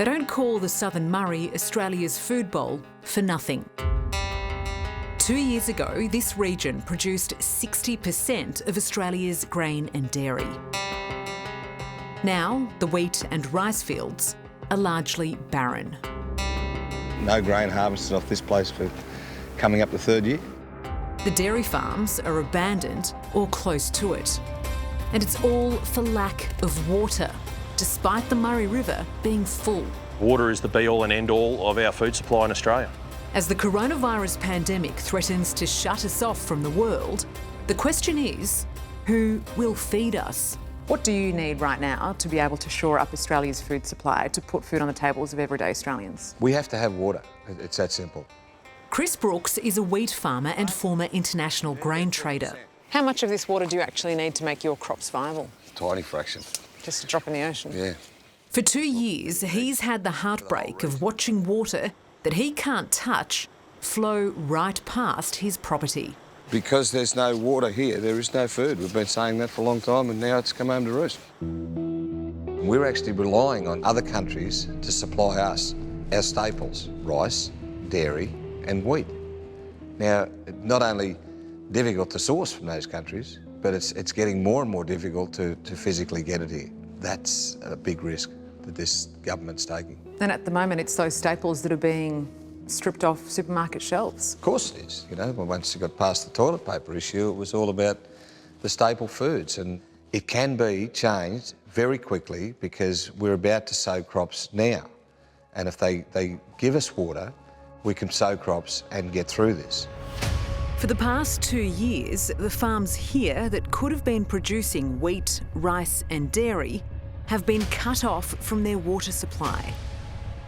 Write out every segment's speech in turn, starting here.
They don't call the Southern Murray Australia's food bowl for nothing. 2 years ago, this region produced 60% of Australia's grain and dairy. Now, the wheat and rice fields are largely barren. No grain harvested off this place for coming up the third year. The dairy farms are abandoned or close to it. And it's all for lack of water, despite the Murray River being full. Water is the be-all and end-all of our food supply in Australia. As the coronavirus pandemic threatens to shut us off from the world, the question is, who will feed us? What do you need right now to be able to shore up Australia's food supply, to put food on the tables of everyday Australians? We have to have water. It's that simple. Chris Brooks is a wheat farmer and former international grain trader. How much of this water do you actually need to make your crops viable? Tiny fraction. Just a drop in the ocean? Yeah. For 2 years, he's had the heartbreak of watching water that he can't touch flow right past his property. Because there's no water here, there is no food. We've been saying that for a long time and now it's come home to roost. We're actually relying on other countries to supply us our staples, rice, dairy and wheat. Now, not only difficult to source from those countries, but it's getting more and more difficult to physically get it here. That's a big risk that this government's taking. And at the moment, it's those staples that are being stripped off supermarket shelves. Of course it is. You know, once you got past the toilet paper issue, it was all about the staple foods. And it can be changed very quickly because we're about to sow crops now. And if they give us water, we can sow crops and get through this. For the past 2 years, the farms here that could have been producing wheat, rice and dairy have been cut off from their water supply.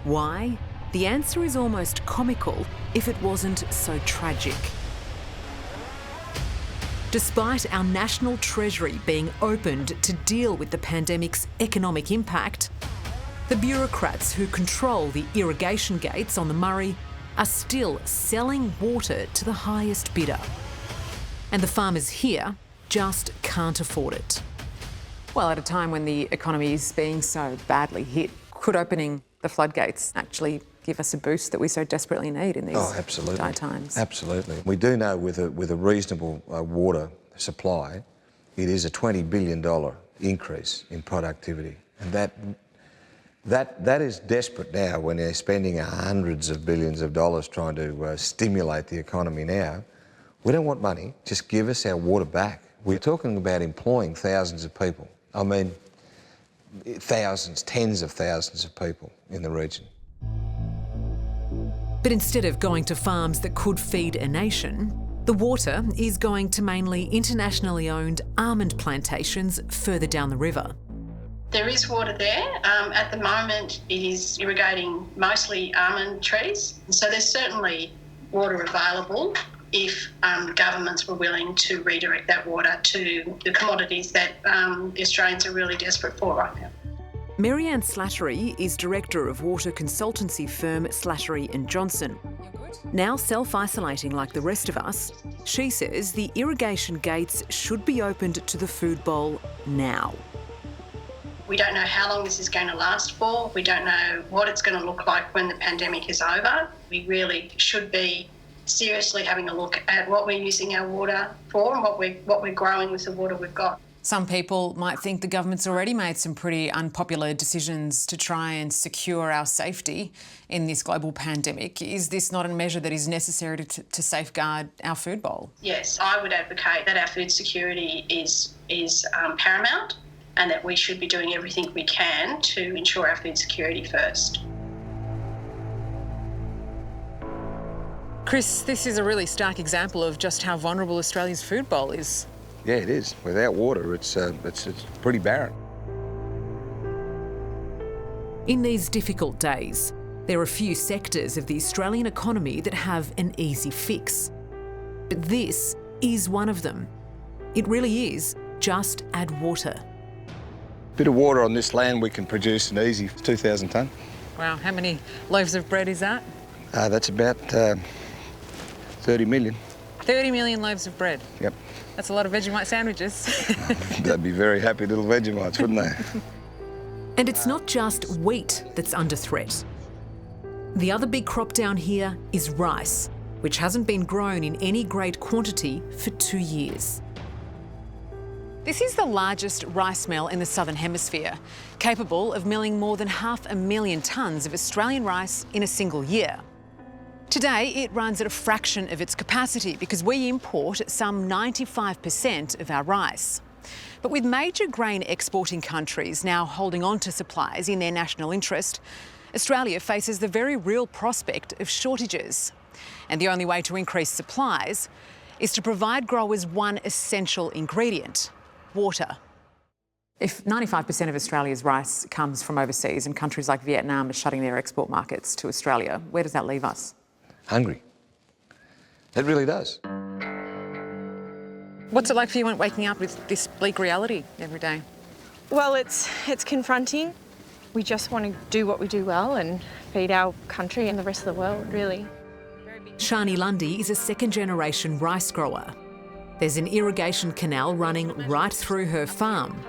Why? The answer is almost comical if it wasn't so tragic. Despite our national treasury being opened to deal with the pandemic's economic impact, the bureaucrats who control the irrigation gates on the Murray are still selling water to the highest bidder. And the farmers here just can't afford it. Well, at a time when the economy is being so badly hit, could opening the floodgates actually give us a boost that we so desperately need in these dire times? Absolutely. We do know with a reasonable water supply, it is a $20 billion increase in productivity. And that is desperate now when they're spending hundreds of billions of dollars trying to stimulate the economy now. We don't want money, just give us our water back. We're talking about employing thousands of people. I mean, thousands, tens of thousands of people in the region. But instead of going to farms that could feed a nation, the water is going to mainly internationally owned almond plantations further down the river. There is water there. At the moment, it is irrigating mostly almond trees. So there's certainly water available if governments were willing to redirect that water to the commodities that the Australians are really desperate for right now. Marianne Slattery is director of water consultancy firm Slattery & Johnson. Now self-isolating like the rest of us, she says the irrigation gates should be opened to the food bowl now. We don't know how long this is going to last for. We don't know what it's going to look like when the pandemic is over. We really should be seriously having a look at what we're using our water for and what we're growing with the water we've got. Some people might think the government's already made some pretty unpopular decisions to try and secure our safety in this global pandemic. Is this not a measure that is necessary to safeguard our food bowl? Yes, I would advocate that our food security is paramount and that we should be doing everything we can to ensure our food security first. Chris, this is a really stark example of just how vulnerable Australia's food bowl is. Yeah, it is. Without water, it's pretty barren. In these difficult days, there are few sectors of the Australian economy that have an easy fix. But this is one of them. It really is just add water. Bit of water on this land, we can produce an easy 2,000 tonne. Wow, how many loaves of bread is that? That's about 30 million. 30 million loaves of bread? Yep. That's a lot of Vegemite sandwiches. They'd be very happy little Vegemites, wouldn't they? And it's not just wheat that's under threat. The other big crop down here is rice, which hasn't been grown in any great quantity for 2 years. This is the largest rice mill in the Southern Hemisphere, capable of milling more than 500,000 tonnes of Australian rice in a single year. Today, it runs at a fraction of its capacity because we import some 95% of our rice. But with major grain exporting countries now holding on to supplies in their national interest, Australia faces the very real prospect of shortages. And the only way to increase supplies is to provide growers one essential ingredient: water. If 95% of Australia's rice comes from overseas and countries like Vietnam are shutting their export markets to Australia, where does that leave us? Hungry. It really does. What's it like for you waking up with this bleak reality every day? Well, it's confronting. We just want to do what we do well and feed our country and the rest of the world, really. Shani Lundy is a second-generation rice grower. There's an irrigation canal running right through her farm,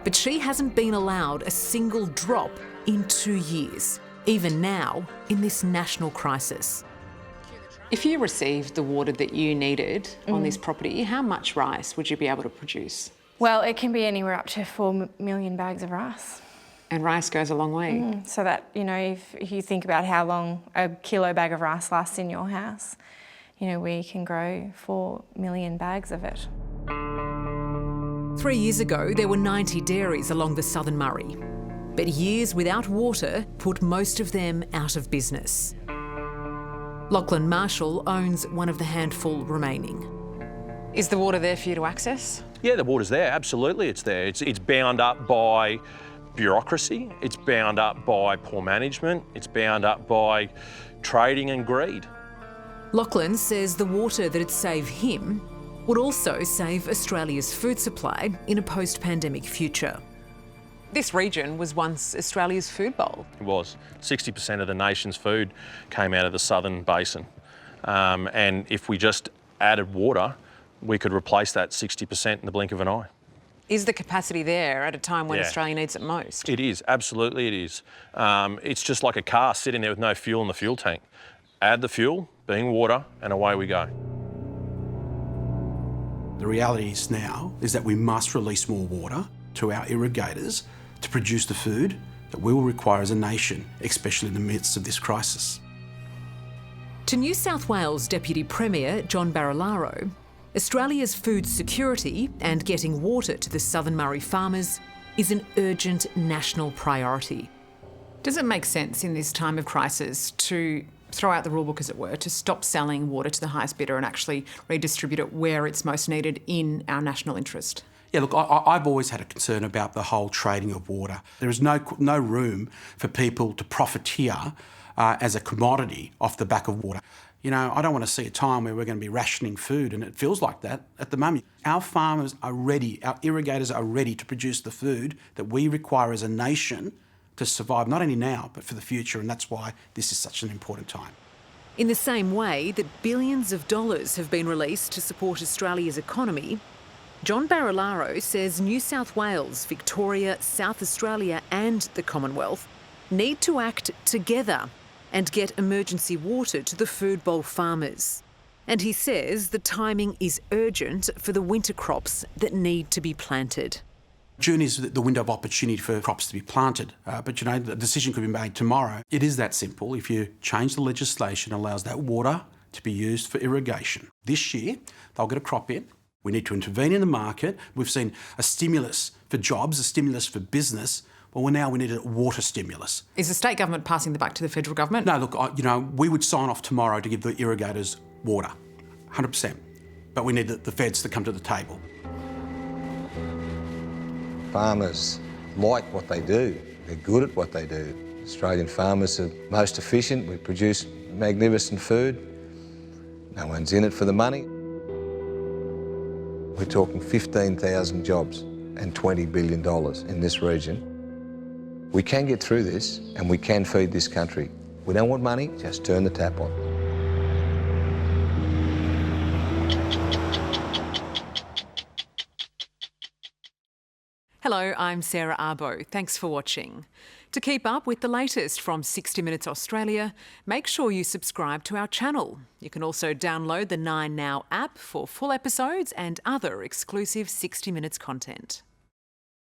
but she hasn't been allowed a single drop in 2 years, even now in this national crisis. If you received the water that you needed on this property, how much rice would you be able to produce? Well, it can be anywhere up to 4 million bags of rice. And rice goes a long way. So that, you know, if you think about how long a kilo bag of rice lasts in your house, you know, we can grow 4 million bags of it. 3 years ago, there were 90 dairies along the Southern Murray. But years without water put most of them out of business. Lachlan Marshall owns one of the handful remaining. Is the water there for you to access? Yeah, the water's there, absolutely it's there. It's bound up by bureaucracy, it's bound up by poor management, it's bound up by trading and greed. Lachlan says the water that'd save him would also save Australia's food supply in a post-pandemic future. This region was once Australia's food bowl. It was. 60% of the nation's food came out of the southern basin. And if we just added water, we could replace that 60% in the blink of an eye. Is the capacity there at a time when Yeah. Australia needs it most? It is, absolutely it is. It's just like a car sitting there with no fuel in the fuel tank. Add the fuel, being water, and away we go. The reality is now is that we must release more water to our irrigators to produce the food that we will require as a nation, especially in the midst of this crisis. To New South Wales Deputy Premier John Barilaro, Australia's food security and getting water to the Southern Murray farmers is an urgent national priority. Does it make sense in this time of crisis to throw out the rule book, as it were, to stop selling water to the highest bidder and actually redistribute it where it's most needed in our national interest? Yeah, look, I've always had a concern about the whole trading of water. There is no room for people to profiteer as a commodity off the back of water. You know, I don't want to see a time where we're going to be rationing food, and it feels like that at the moment. Our farmers are ready, our irrigators are ready to produce the food that we require as a nation to survive, not only now, but for the future, and that's why this is such an important time. In the same way that billions of dollars have been released to support Australia's economy, John Barilaro says New South Wales, Victoria, South Australia and the Commonwealth need to act together and get emergency water to the food bowl farmers. And he says the timing is urgent for the winter crops that need to be planted. June is the window of opportunity for crops to be planted, but you know, the decision could be made tomorrow. It is that simple. If you change the legislation, it allows that water to be used for irrigation. This year, they'll get a crop in. We need to intervene in the market. We've seen a stimulus for jobs, a stimulus for business. Well, now we need a water stimulus. Is the state government passing the buck to the federal government? No, look, we would sign off tomorrow to give the irrigators water, 100%. But we need the feds to come to the table. Farmers like what they do. They're good at what they do. Australian farmers are most efficient. We produce magnificent food. No one's in it for the money. We're talking 15,000 jobs and $20 billion in this region. We can get through this and we can feed this country. We don't want money, just turn the tap on. Hello, I'm Sarah Abo. Thanks for watching. To keep up with the latest from 60 Minutes Australia, make sure you subscribe to our channel. You can also download the 9Now app for full episodes and other exclusive 60 Minutes content.